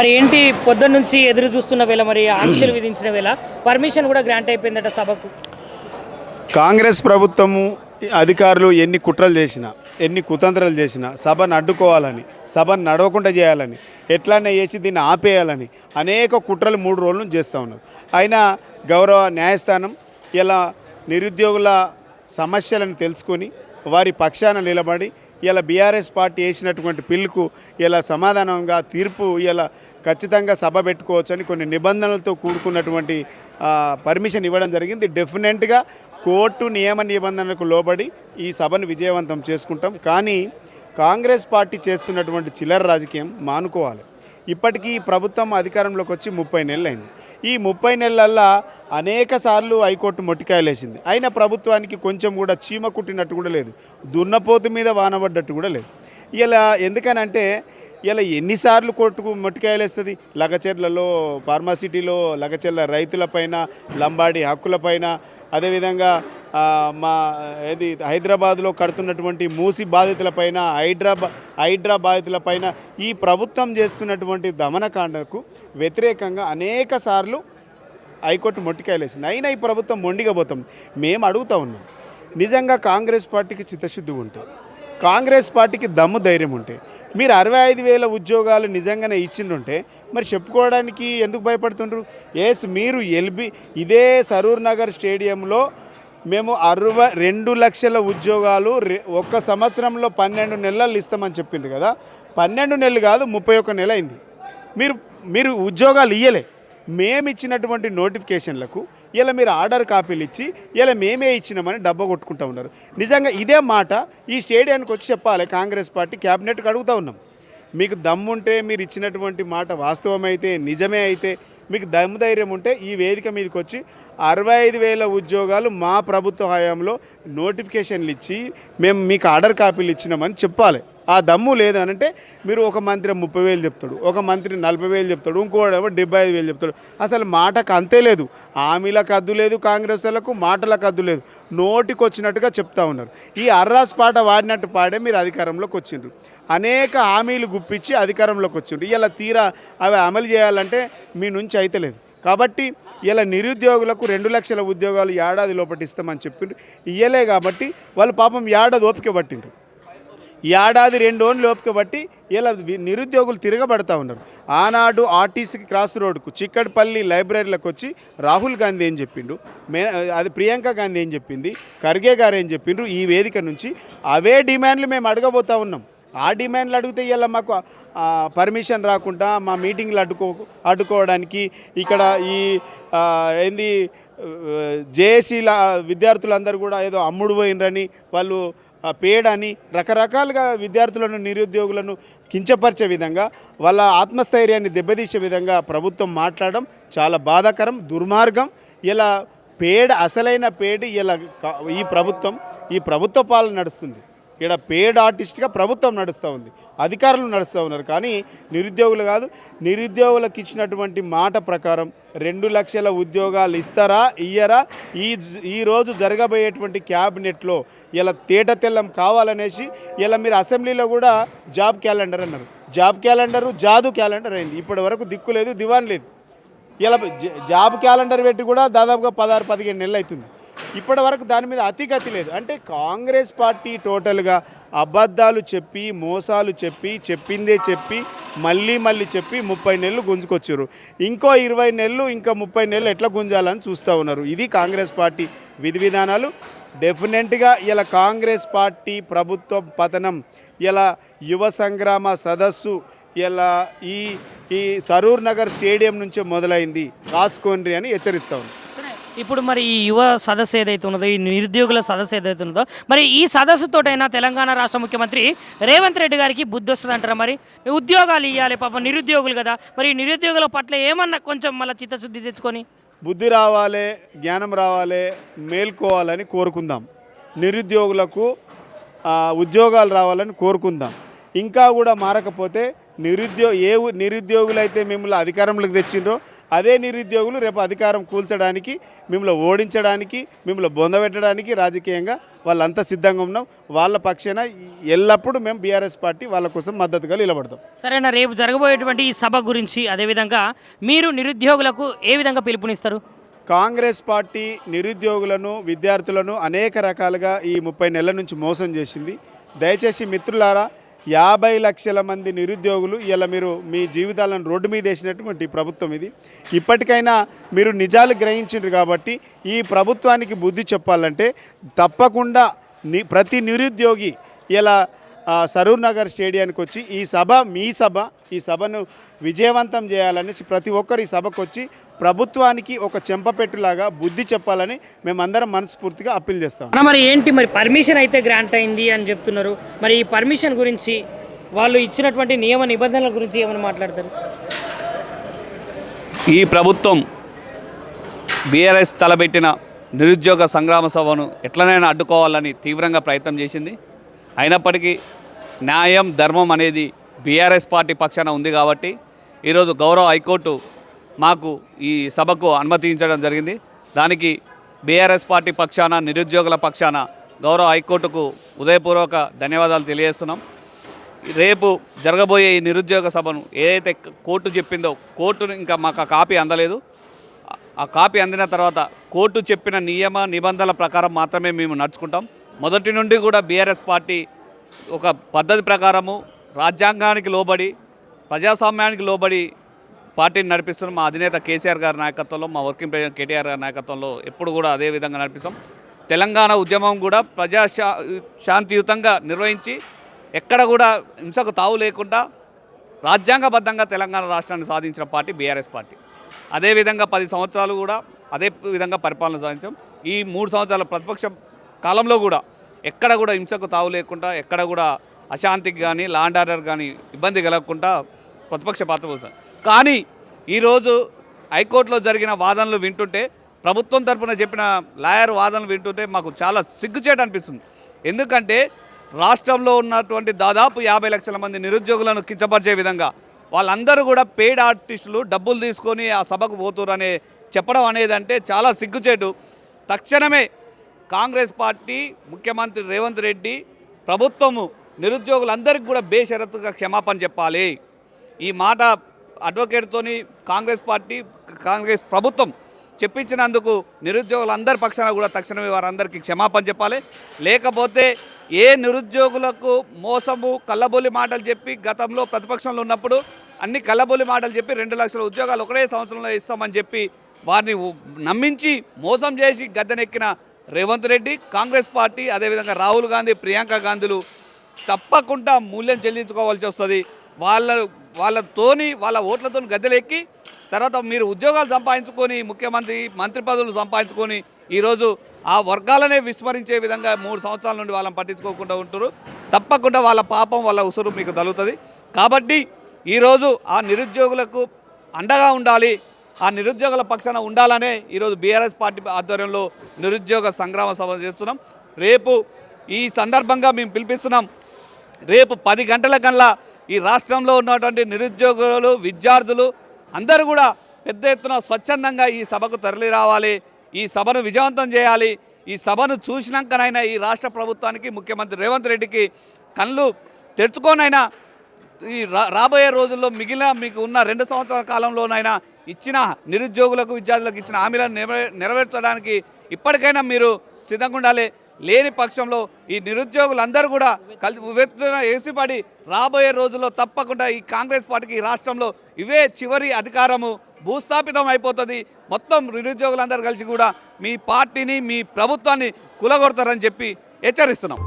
మరి ఏంటి పొద్దున్న నుంచి ఎదురు చూస్తున్న వేళ మరి ఆంక్షలు విధించిన వేళ పర్మిషన్ కూడా గ్రాంట్ అయిపోయిందట సభకు. కాంగ్రెస్ ప్రభుత్వము అధికారులు ఎన్ని కుట్రలు చేసినా ఎన్ని కుతంత్రాలు చేసినా సభను అడ్డుకోవాలని సభను నడవకుండా చేయాలని ఎట్లనే చేసి దీన్ని ఆపేయాలని అనేక కుట్రలు 3 రోజుల నుంచి చేస్తూ ఉన్నారు. అయినా గౌరవ న్యాయస్థానం ఇలా నిరుద్యోగుల సమస్యలను తెలుసుకొని వారి పక్షాన నిలబడి ఇలా బీఆర్ఎస్ పార్టీ వేసినటువంటి పిల్లుకు ఇలా సమాధానంగా తీర్పు ఇలా ఖచ్చితంగా సభ పెట్టుకోవచ్చని కొన్ని నిబంధనలతో కూడుకున్నటువంటి పర్మిషన్ ఇవ్వడం జరిగింది. డెఫినెట్గా కోర్టు నియమ నిబంధనలకు లోబడి ఈ సభను విజయవంతం చేసుకుంటాం. కానీ కాంగ్రెస్ పార్టీ చేస్తున్నటువంటి చిల్లర రాజకీయం మానుకోవాలి. ఇప్పటికీ ప్రభుత్వం అధికారంలోకి వచ్చి 30 నెలలు అయింది. ఈ 30 నెలలల్లో అనేక సార్లు హైకోర్టు మొట్టికాయలేసింది. అయినా ప్రభుత్వానికి కొంచెం కూడా చీమ కుట్టినట్టు కూడా లేదు, దున్నపోతు మీద వానబడ్డట్టు కూడా లేదు. ఇలా ఎందుకనంటే ఇలా ఎన్నిసార్లు కోర్టుకు మొట్టికాయలేస్తుంది. లగచెర్లలో ఫార్మాసిటీలో లగచెర్ల రైతులపైన, లంబాడి హక్కులపైన, అదేవిధంగా మా హైదరాబాద్లో కడుతున్నటువంటి మూసి బాధితులపైన, హైడ్రా బాధితులపైన ఈ ప్రభుత్వం చేస్తున్నటువంటి దమనకాండకు వ్యతిరేకంగా అనేక సార్లు హైకోర్టు మొట్టికాయలేసింది. అయినా ఈ ప్రభుత్వం మొండిగా పోతాం. మేము అడుగుతూ ఉన్నాం, నిజంగా కాంగ్రెస్ పార్టీకి చిత్తశుద్ధి ఉంటే, కాంగ్రెస్ పార్టీకి దమ్ము ధైర్యం ఉంటే, మీరు 65,000 ఉద్యోగాలు నిజంగానే ఇచ్చిండుంటే మరి చెప్పుకోవడానికి ఎందుకు భయపడుతుండ్రు? మీరు ఇదే సరూర్ నగర్ స్టేడియంలో మేము 2 లక్షల ఉద్యోగాలు ఒక్క సంవత్సరంలో 12 నెలలు ఇస్తామని చెప్పిండ్రు కదా. 12 నెలలు కాదు, 31 నెల అయింది. మీరు ఉద్యోగాలు ఇయ్యలే. మేము ఇచ్చినటువంటి నోటిఫికేషన్లకు ఇలా మీరు ఆర్డర్ కాపీలు ఇచ్చి ఇలా మేమే ఇచ్చినామని డబ్బా కొట్టుకుంటూ ఉన్నారు. నిజంగా ఇదే మాట ఈ స్టేడియానికి వచ్చి చెప్పాలి. కాంగ్రెస్ పార్టీ క్యాబినెట్కి అడుగుతూ ఉన్నాం, మీకు దమ్ముంటే మీరు ఇచ్చినటువంటి మాట వాస్తవమైతే, నిజమే అయితే, మీకు దమ్ము ధైర్యం ఉంటే ఈ వేదిక మీదకి వచ్చి 65,000 ఉద్యోగాలు మా ప్రభుత్వ హయాంలో నోటిఫికేషన్లు ఇచ్చి మేము మీకు ఆర్డర్ కాపీలు ఇచ్చినామని చెప్పాలి. ఆ దమ్ము లేదనంటే మీరు ఒక మంత్రి 30,000 చెప్తాడు, ఒక మంత్రి 40,000 చెప్తాడు, ఇంకోడేమో 75,000 చెప్తాడు. అసలు మాటకు అంతే లేదు. హామీలకు అద్దు లేదు, కాంగ్రెస్ వాళ్ళకు మాటలకు అద్దు లేదు, నోటికి వచ్చినట్టుగా చెప్తా ఉన్నారు. ఈ అర్రాస్ పాట వాడినట్టు పాడే మీరు అధికారంలోకి వచ్చిండ్రు. అనేక హామీలు గుప్పించి అధికారంలోకి వచ్చిండ్రు. ఇలా తీరా అవి అమలు చేయాలంటే మీ నుంచి అయితే లేదు. కాబట్టి ఇలా నిరుద్యోగులకు 2 లక్షల ఉద్యోగాలు ఏడాది లోపటి ఇస్తామని చెప్పిండ్రు. ఇయ్యలే కాబట్టి వాళ్ళు పాపం ఏడాది ఓపిక పట్టిండ్రు. ఏడాది 2 రోజులు ఓపిక బట్టి ఇలా నిరుద్యోగులు తిరగబడతా ఉన్నారు. ఆనాడు ఆర్టీసీ క్రాస్ రోడ్కు చిక్కడపల్లి లైబ్రరీలకు వచ్చి రాహుల్ గాంధీ ఏం చెప్పిండు, అది ప్రియాంక గాంధీ ఏం చెప్పింది, ఖర్గే గారు ఏం చెప్పిండ్రు, ఈ వేదిక నుంచి అవే డిమాండ్లు మేము అడగబోతూ ఉన్నాం. ఆ డిమాండ్లు అడిగితే ఇలా మాకు పర్మిషన్ రాకుండా మా మీటింగ్లు అడ్డుకోవడానికి ఇక్కడ ఈ జేఏసీల విద్యార్థులందరూ కూడా ఏదో అమ్ముడు పోయినరని, వాళ్ళు పేడని రకరకాలుగా విద్యార్థులను, నిరుద్యోగులను కించపరిచే విధంగా, వాళ్ళ ఆత్మస్థైర్యాన్ని దెబ్బతీసే విధంగా ప్రభుత్వం మాట్లాడడం చాలా బాధాకరం, దుర్మార్గం. ఇలా అసలైన పేడ ఇలా ఈ ప్రభుత్వ పాలన నడుస్తుంది. ఇక్కడ పేడ్ ఆర్టిస్ట్గా ప్రభుత్వం నడుస్తూ ఉంది, అధికారులు నడుస్తూ ఉన్నారు. కానీ నిరుద్యోగులు కాదు. నిరుద్యోగులకు ఇచ్చినటువంటి మాట ప్రకారం 2 లక్షల ఉద్యోగాలు ఇస్తారా ఇయ్యరా ఈరోజు జరగబోయేటువంటి క్యాబినెట్లో ఇలా తేటతెల్లం కావాలనేసి ఇలా మీరు అసెంబ్లీలో కూడా జాబ్ క్యాలెండర్ అన్నారు. జాబ్ క్యాలెండరు జాదు క్యాలెండర్ అయింది. ఇప్పటి వరకు దిక్కు లేదు, దివాన్ లేదు. ఇలా జాబ్ క్యాలెండర్ పెట్టి కూడా దాదాపుగా 16-15 నెలలు అవుతుంది. ఇప్పటి వరకు దాని మీద అతిగతి లేదు. అంటే కాంగ్రెస్ పార్టీ టోటల్గా అబద్ధాలు చెప్పి, మోసాలు చెప్పి, చెప్పిందే చెప్పి, మళ్ళీ చెప్పి 30 నెలలు గుంజుకొచ్చారు. ఇంకో 20 నెలలు, ఇంకా 30 నెలలు ఎట్లా గుంజాలని చూస్తూ ఉన్నారు. ఇది కాంగ్రెస్ పార్టీ విధి విధానాలు. డెఫినెట్గా ఇలా కాంగ్రెస్ పార్టీ ప్రభుత్వం పతనం, ఇలా యువ సంగ్రామ సదస్సు ఇలా ఈ సరూర్ నగర్ స్టేడియం నుంచే మొదలైంది, రాసుకోండి అని హెచ్చరిస్తూ ఉంది. ఇప్పుడు మరి ఈ యువ సదస్సు ఏదైతే ఉన్నదో, ఈ నిరుద్యోగుల సదస్సు ఏదైతే ఉన్నదో, మరి ఈ సదస్సుతోటైనా తెలంగాణ రాష్ట్ర ముఖ్యమంత్రి రేవంత్ రెడ్డి గారికి బుద్ధి వస్తుంది అంటారా? మరి ఉద్యోగాలు ఇవ్వాలి, పాపం నిరుద్యోగులు కదా, మరి నిరుద్యోగుల పట్ల ఏమన్నా కొంచెం మళ్ళీ చిత్తశుద్ధి తెచ్చుకొని బుద్ధి రావాలి, జ్ఞానం రావాలి, మేల్కోవాలని కోరుకుందాం. నిరుద్యోగులకు ఉద్యోగాలు రావాలని కోరుకుందాం. ఇంకా కూడా మారకపోతే నిరుద్యోగులైతే మిమ్మల్ని అధికారంలోకి తెచ్చిండ్రో అదే నిరుద్యోగులు రేపు అధికారం కూల్చడానికి, మిమ్మల్ని ఓడించడానికి, మిమ్మల్ని బొందబెట్టడానికి రాజకీయంగా వాళ్ళంతా సిద్ధంగా ఉన్నాం. వాళ్ళ పక్షాన ఎల్లప్పుడూ మేము బీఆర్ఎస్ పార్టీ వాళ్ళ కోసం మద్దతుగా నిలబడతాం. సరేనా, రేపు జరగబోయేటువంటి ఈ సభ గురించి అదేవిధంగా మీరు నిరుద్యోగులకు ఏ విధంగా పిలుపునిస్తారు? కాంగ్రెస్ పార్టీ నిరుద్యోగులను, విద్యార్థులను అనేక రకాలుగా ఈ 30 నెలల నుంచి మోసం చేసింది. దయచేసి మిత్రులారా, 50 లక్షల మంది నిరుద్యోగులు ఇలా మీరు మీ జీవితాలను రోడ్డు మీద వేసినటువంటి ప్రభుత్వం ఇది. ఇప్పటికైనా మీరు నిజాలు గ్రహించారు కాబట్టి ఈ ప్రభుత్వానికి బుద్ధి చెప్పాలంటే తప్పకుండా ప్రతి నిరుద్యోగి ఇలా సరూర్ నగర్ స్టేడియానికి వచ్చి ఈ సభ మీ సభ, ఈ సభను విజయవంతం చేయాలని ప్రతి ఒక్కరు ఈ సభకు వచ్చి ప్రభుత్వానికి ఒక చెంపపెట్టులాగా బుద్ధి చెప్పాలని మేమందరం మనస్ఫూర్తిగా అప్పీల్ చేస్తాం. మరి ఏంటి, మరి పర్మిషన్ అయితే గ్రాంట్ అయింది అని చెప్తున్నారు. మరి ఈ పర్మిషన్ గురించి వాళ్ళు ఇచ్చినటువంటి నియమ నిబంధనల గురించి ఏమైనా మాట్లాడతారు? ఈ ప్రభుత్వం బీఆర్ఎస్ తలబెట్టిన నిరుద్యోగ సంగ్రామ సభను ఎట్లనైనా అడ్డుకోవాలని తీవ్రంగా ప్రయత్నం చేసింది. అయినప్పటికీ న్యాయం, ధర్మం అనేది బీఆర్ఎస్ పార్టీ పక్షాన ఉంది కాబట్టి ఈరోజు గౌరవ హైకోర్టు మాకు ఈ సభకు అనుమతించడం జరిగింది. దానికి బీఆర్ఎస్ పార్టీ పక్షాన, నిరుద్యోగుల పక్షాన గౌరవ హైకోర్టుకు ఉదయపూర్వక ధన్యవాదాలు తెలియజేస్తున్నాం. రేపు జరగబోయే ఈ నిరుద్యోగ సభను ఏదైతే కోర్టు చెప్పిందో, కోర్టు ఇంకా మాకు ఆ కాపీ అందలేదు. ఆ కాపీ అందిన తర్వాత కోర్టు చెప్పిన నియమ నిబంధనల ప్రకారం మాత్రమే మేము నడుచుకుంటాం. మొదటి నుండి కూడా బీఆర్ఎస్ పార్టీ ఒక పద్ధతి ప్రకారము రాజ్యాంగానికి లోబడి, ప్రజాస్వామ్యానికి లోబడి పార్టీని నడిపిస్తున్నాం. మా అధినేత కేసీఆర్ గారి నాయకత్వంలో, మా వర్కింగ్ ప్రెసిడెంట్ కేటీఆర్ గారి నాయకత్వంలో ఎప్పుడు కూడా అదే విధంగా నడిపిస్తాం. తెలంగాణ ఉద్యమం కూడా శాంతియుతంగా నిర్వహించి ఎక్కడ కూడా హింసకు తావు లేకుండా రాజ్యాంగబద్ధంగా తెలంగాణ రాష్ట్రాన్ని సాధించిన పార్టీ బీఆర్ఎస్ పార్టీ. అదేవిధంగా 10 సంవత్సరాలు కూడా అదే విధంగా పరిపాలన సాధించాం. ఈ 3 సంవత్సరాల ప్రతిపక్ష కాలంలో కూడా ఎక్కడ కూడా హింసకు తావు లేకుండా, ఎక్కడ కూడా అశాంతికి కానీ, లా అండ్ ఆర్డర్ కానీ ఇబ్బంది కలగకుండా ప్రతిపక్ష పాత్ర పోసారు. కానీ ఈరోజు హైకోర్టులో జరిగిన వాదనలు వింటుంటే, ప్రభుత్వం తరఫున చెప్పిన లాయర్ వాదనలు వింటుంటే మాకు చాలా సిగ్గుచేటు అనిపిస్తుంది. ఎందుకంటే రాష్ట్రంలో ఉన్నటువంటి దాదాపు 50 లక్షల మంది నిరుద్యోగులను కించపరిచే విధంగా వాళ్ళందరూ కూడా పెయిడ్ ఆర్టిస్టులు డబ్బులు తీసుకొని ఆ సభకు పోతురనే చెప్పడం అనేది అంటే చాలా సిగ్గుచేటు. తక్షణమే కాంగ్రెస్ పార్టీ, ముఖ్యమంత్రి రేవంత్ రెడ్డి ప్రభుత్వము నిరుద్యోగులందరికీ కూడా బేషరతుగా క్షమాపణ చెప్పాలి. ఈ మాట అడ్వకేట్తోని కాంగ్రెస్ పార్టీ, కాంగ్రెస్ ప్రభుత్వం చెప్పించినందుకు నిరుద్యోగులందరి పక్షాన కూడా తక్షణమే వారందరికీ క్షమాపణ చెప్పాలి. లేకపోతే ఏ నిరుద్యోగులకు మోసము, కల్లబొల్లి మాటలు చెప్పి గతంలో ప్రతిపక్షంలో ఉన్నప్పుడు అన్ని కల్లబొల్లి మాటలు చెప్పి 2 లక్షల ఉద్యోగాలు ఒకటే సంవత్సరంలో ఇస్తామని చెప్పి వారిని నమ్మించి మోసం చేసి గద్దెనెక్కిన రేవంత్ రెడ్డి, కాంగ్రెస్ పార్టీ, అదేవిధంగా రాహుల్ గాంధీ, ప్రియాంక గాంధీలు తప్పకుండా మూల్యం చెల్లించుకోవాల్సి వస్తుంది. వాళ్ళ ఓట్లతో గద్దెలెక్కి తర్వాత మీరు ఉద్యోగాలు సంపాదించుకొని, ముఖ్యమంత్రి, మంత్రి పదవులు సంపాదించుకొని ఈరోజు ఆ వర్గాలనే విస్మరించే విధంగా 3 సంవత్సరాల నుండి వాళ్ళని పట్టించుకోకుండా ఉంటారు. తప్పకుండా వాళ్ళ పాపం, వాళ్ళ ఉసురు మీకు తగులుతుంది. కాబట్టి ఈరోజు ఆ నిరుద్యోగులకు అండగా ఉండాలి, ఆ నిరుద్యోగుల పక్షాన ఉండాలనే ఈరోజు బీఆర్ఎస్ పార్టీ ఆధ్వర్యంలో నిరుద్యోగ సంగ్రామ సభ చేస్తున్నాం. రేపు ఈ సందర్భంగా మేము పిలిపిస్తున్నాం. రేపు 10 గంటల కల్లా ఈ రాష్ట్రంలో ఉన్నటువంటి నిరుద్యోగులు, విద్యార్థులు అందరూ కూడా పెద్ద ఎత్తున స్వచ్ఛందంగా ఈ సభకు తరలి రావాలి. ఈ సభను విజయవంతం చేయాలి. ఈ సభను చూసినాకనైనా ఈ రాష్ట్ర ప్రభుత్వానికి, ముఖ్యమంత్రి రేవంత్ రెడ్డికి కళ్ళు తెరుచుకోనైనా ఈ రాబోయే రోజుల్లో మిగిలిన మీకు ఉన్న 2 సంవత్సరాల కాలంలోనైనా ఇచ్చిన నిరుద్యోగులకు, విద్యార్థులకు ఇచ్చిన హామీలను నెరవేర్చడానికి ఇప్పటికైనా మీరు సిద్ధంగా ఉండాలి. లేని పక్షంలో ఈ నిరుద్యోగులందరూ కూడా ఉవ్వెత్తున ఎగిసిపడి రాబోయే రోజుల్లో తప్పకుండా ఈ కాంగ్రెస్ పార్టీకి ఈ రాష్ట్రంలో ఇవే చివరి అధికారము భూస్థాపితం అయిపోతుంది. మొత్తం నిరుద్యోగులందరూ కలిసి కూడా మీ పార్టీని, మీ ప్రభుత్వాన్ని కూలగొడతారని చెప్పి హెచ్చరిస్తున్నాం.